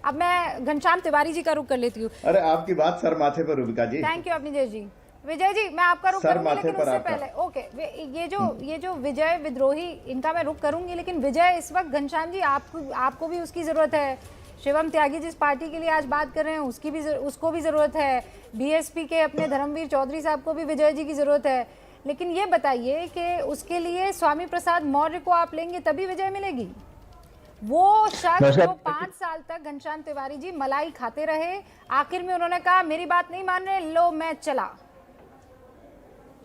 अब मैं घनश्याम तिवारी जी का रुख कर लेती हूँ। अरे आपकी बात सर माथे पर रुबिका जी। Thank you Vijay ji. विजय जी मैं आपका रुख सर करूंगी, माथे लेकिन पर उससे आपका। पहले ओके, ये जो विजय विद्रोही, इनका मैं रुख करूंगी, लेकिन विजय इस वक्त घनश्याम जी आपको भी उसकी जरूरत है। शिवम त्यागी जिस पार्टी के लिए आज बात कर रहे हैं उसको भी जरूरत है। बीएसपी के अपने धर्मवीर चौधरी साहब को भी विजय जी की जरूरत है। लेकिन ये बताइए कि उसके लिए स्वामी प्रसाद मौर्य को आप लेंगे तभी विजय मिलेगी? वो शख्स जो 5 साल तक घनश्याम तिवारी जी मलाई खाते रहे, आखिर में उन्होंने कहा मेरी बात नहीं मान रहे, लो मैं चला।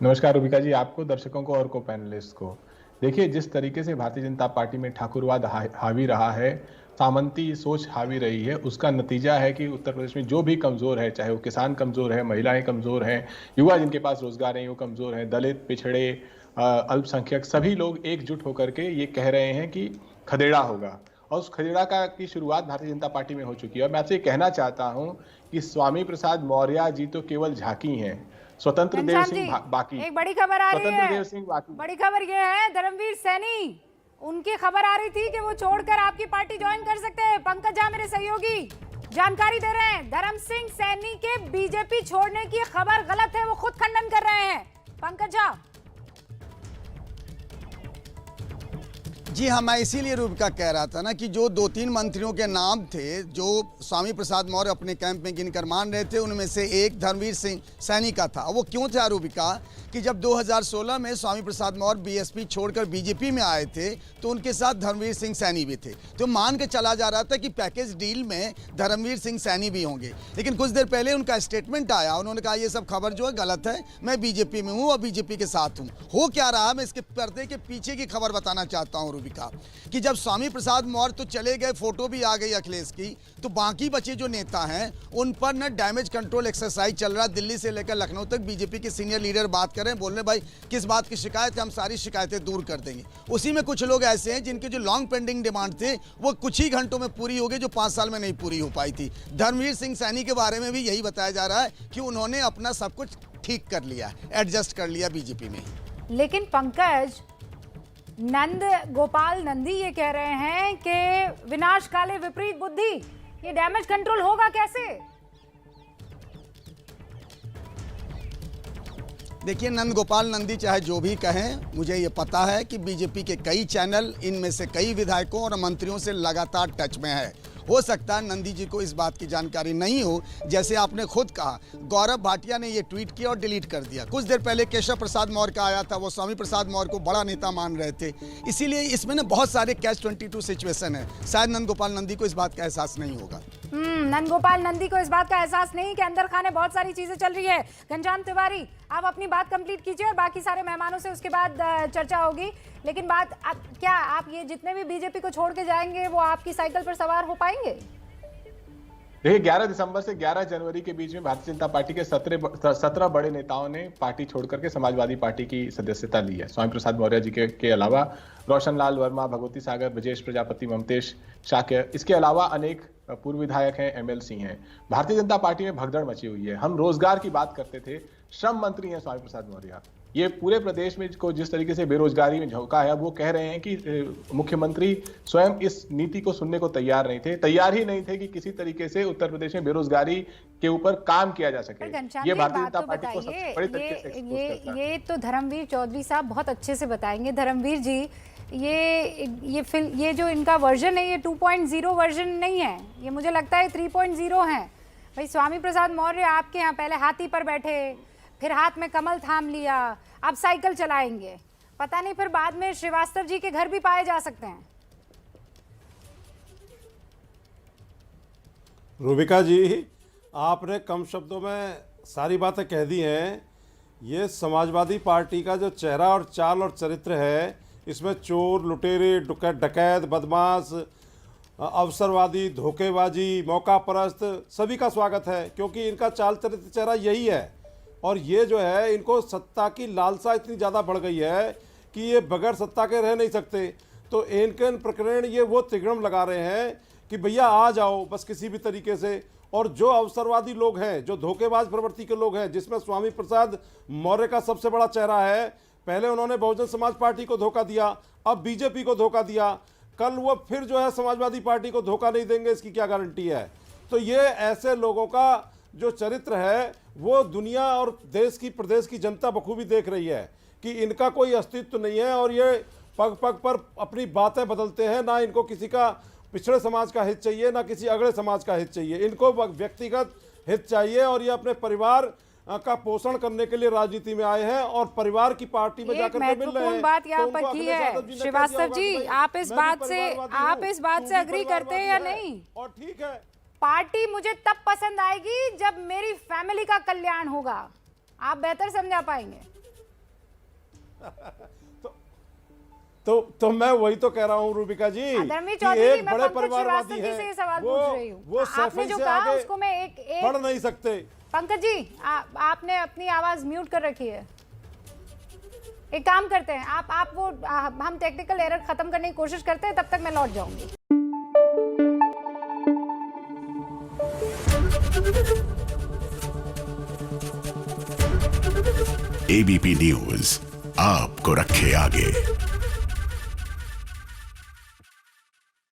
नमस्कार रुबिका जी, आपको, दर्शकों को और को पैनलिस्ट को। देखिए, जिस तरीके से भारतीय जनता पार्टी में ठाकुरवाद हावी रहा है, सामंती सोच हावी रही है, उसका नतीजा है कि उत्तर प्रदेश में जो भी कमजोर है, चाहे वो किसान कमजोर है, महिलाएं कमजोर हैं, युवा जिनके पास रोजगार है वो कमजोर हैं, दलित, पिछड़े, अल्पसंख्यक, सभी लोग एकजुट होकर के ये कह रहे हैं कि खदेड़ा होगा। और उस खदेड़ा की शुरुआत भारतीय जनता पार्टी में हो चुकी है। और मैं आपसे कहना चाहता हूं कि स्वामी प्रसाद मौर्य जी तो केवल झांकी हैं, स्वतंत्र देव सिंह बाकी। एक बड़ी खबर आ रही है, स्वतंत्र देव सिंह बाकी। बड़ी खबर ये है, धर्मवीर सैनी, उनकी खबर आ रही थी कि वो छोड़कर आपकी पार्टी ज्वाइन कर सकते हैं। पंकज झा मेरे सहयोगी जानकारी दे रहे हैं, धर्म सिंह सैनी के बीजेपी छोड़ने की खबर गलत है, वो खुद खंडन कर रहे हैं। पंकज झा। जी हाँ, मैं इसीलिए रूबिका कह रहा था ना कि जो 2-3 मंत्रियों के नाम थे जो स्वामी प्रसाद मौर्य अपने कैंप में गिनकर मान रहे थे, उनमें से एक धर्मवीर सिंह सैनी का था। वो क्यों था रूबिका कि जब 2016 में स्वामी प्रसाद मौर्य बीएसपी छोड़कर बीजेपी में आए थे तो उनके साथ धर्मवीर सिंह सैनी भी थे। तो मान के चला जा रहा था कि पैकेज डील में धर्मवीर सिंह सैनी भी होंगे। लेकिन कुछ देर पहले उनका स्टेटमेंट आया, उन्होंने कहा ये सब खबर जो है गलत है, मैं बीजेपी में हूँ और बीजेपी के साथ हूँ। हो क्या रहा, मैं इसके पर्दे के पीछे की खबर बताना चाहता हूँ रूबिका, कि जब स्वामी प्रसाद मौर्य तो चले गए, फोटो भी आ गई अखिलेश की, तो बाकी बचे जो नेता हैं उन पर न डैमेज कंट्रोल एक्सरसाइज चल रहा है। दिल्ली से लेकर लखनऊ तक बीजेपी के सीनियर लीडर बात कर रहे हैं, बोल रहे भाई किस बात की शिकायत है, हम सारी शिकायतें दूर कर देंगे। उसी में कुछ लोग ऐसे हैं जिनके जो लॉन्ग पेंडिंग डिमांड थे वो कुछ ही घंटों में पूरी हो गई, जो 5 साल में नहीं पूरी हो पाई थी। धर्मवीर सिंह सैनी के बारे में भी यही बताया जा रहा है कि उन्होंने अपना सब कुछ ठीक कर लिया, एडजस्ट कर लिया बीजेपी में। लेकिन पंकज, नंद गोपाल नंदी ये कह रहे हैं कि विनाश काले विपरीत बुद्धि, ये डैमेज कंट्रोल होगा कैसे? देखिए, नंद गोपाल नंदी चाहे जो भी कहें, मुझे ये पता है कि बीजेपी के कई चैनल, इनमें से कई विधायकों और मंत्रियों से लगातार टच में है। हो सकता है नंदी जी को इस बात की जानकारी नहीं हो, जैसे आपने खुद कहा, गौरव भाटिया ने ये ट्वीट किया और डिलीट कर दिया। कुछ देर पहले केशव प्रसाद मौर्य का आया था, वो स्वामी प्रसाद मौर्य को बड़ा नेता मान रहे थे। इसीलिए इसमें ना बहुत सारे कैच 22 सिचुएशन है। शायद नंद गोपाल नंदी को इस बात का एहसास नहीं होगा। नंद गोपाल नंदी को इस बात का एहसास नहीं कि अंदर खाने बहुत सारी चीजें चल रही है। घनश्याम तिवारी, आप अपनी बात कंप्लीट कीजिए और बाकी सारे मेहमानों से उसके बाद चर्चा होगी। लेकिन बात क्या आप ये जितने भी बीजेपी को छोड़ के जाएंगे वो आपकी साइकिल पर सवार हो पाएंगे? देखिए, 11 दिसंबर से 11 जनवरी के बीच में भारतीय जनता पार्टी के 17 बड़े नेताओं ने पार्टी छोड़कर के समाजवादी पार्टी की सदस्यता ली है। स्वामी प्रसाद मौर्य जी के अलावा रोशन लाल वर्मा, भगवती सागर, ब्रजेश प्रजापति, ममतेश शाक्य, इसके अलावा अनेक पूर्व विधायक हैं, एमएलसी हैं। भारतीय जनता पार्टी में भगदड़ मची हुई है। हम रोजगार की बात करते थे, श्रम मंत्री हैं स्वामी प्रसाद मौर्य। ये पूरे प्रदेश में को जिस तरीके से बेरोजगारी में झोंका है, वो कह रहे हैं कि मुख्यमंत्री स्वयं इस नीति को सुनने को तैयार ही नहीं थे कि किसी तरीके से उत्तर प्रदेश में बेरोजगारी के ऊपर काम किया जा सके। ये भारतीय जनता पार्टी को सबसे बड़ी तरीके से एक्सपोज करता है। ये तो धर्मवीर चौधरी साहब बहुत अच्छे से बताएंगे। धर्मवीर जी, ये जो इनका वर्जन है, ये 2.0 वर्जन नहीं है, ये मुझे लगता है 3.0 है। भाई स्वामी प्रसाद मौर्य आपके यहाँ पहले हाथी पर बैठे, फिर हाथ में कमल थाम लिया, अब साइकिल चलाएंगे, पता नहीं फिर बाद में श्रीवास्तव जी के घर भी पाए जा सकते हैं। रूबिका जी, आपने कम शब्दों में सारी बातें कह दी हैं। ये समाजवादी पार्टी का जो चेहरा और चाल और चरित्र है, इसमें चोर, लुटेरे, डकैत, बदमाश, अवसरवादी, धोखेबाजी, मौका परस्त सभी का स्वागत है, क्योंकि इनका चाल चरित्र चेहरा यही है। और ये जो है, इनको सत्ता की लालसा इतनी ज़्यादा बढ़ गई है कि ये बगैर सत्ता के रह नहीं सकते। तो इनके प्रकरण ये वो तिगड़म लगा रहे हैं कि भैया आ जाओ बस किसी भी तरीके से। और जो अवसरवादी लोग हैं, जो धोखेबाज प्रवृत्ति के लोग हैं, जिसमें स्वामी प्रसाद मौर्य का सबसे बड़ा चेहरा है। पहले उन्होंने बहुजन समाज पार्टी को धोखा दिया, अब बीजेपी को धोखा दिया। कल वो फिर जो है समाजवादी पार्टी को धोखा नहीं देंगे, इसकी क्या गारंटी है। तो ये ऐसे लोगों का जो चरित्र है वो दुनिया और देश की प्रदेश की जनता बखूबी देख रही है कि इनका कोई अस्तित्व नहीं है और ये पग पग पर अपनी बातें बदलते हैं। ना इनको किसी का पिछड़े समाज का हित चाहिए, ना किसी अगले समाज का हित चाहिए, इनको व्यक्तिगत हित चाहिए। और ये अपने परिवार का पोषण करने के लिए राजनीति में आए हैं और परिवार की पार्टी में जाकर के मिल रहे हैं। बात यहाँ तो पर उनको की अखिलेश है यादव जी ने कह श्रीवास्तव दिया जी, होगा कि आप इस मैं भी बात से परिवारवादी हूं, सहमत तू भी करते हैं या परिवारवादी नहीं? है। और ठीक है, पार्टी मुझे तब पसंद आएगी जब मेरी फैमिली का कल्याण होगा। आप बेहतर समझा पाएंगे। तो मैं वही तो कह रहा हूँ रूबिका जी धर्मी कि चौधरी, एक मैं बड़े पंकज परिवारवादी श्रीवास्तव जी से ये सवाल है, पूछ रही हूँ। वो आपने सफाई जो से कहा आगे उसको मैं एक बढ़ नहीं सकते। पंकज जी आपने अपनी आवाज म्यूट कर रखी है। एक काम करते हैं, आप वो हम टेक्निकल एरर खत्म करने की कोशिश करते हैं, तब तक मैं लौट जाऊंगी। एबीपी न्यूज आपको रखे आगे।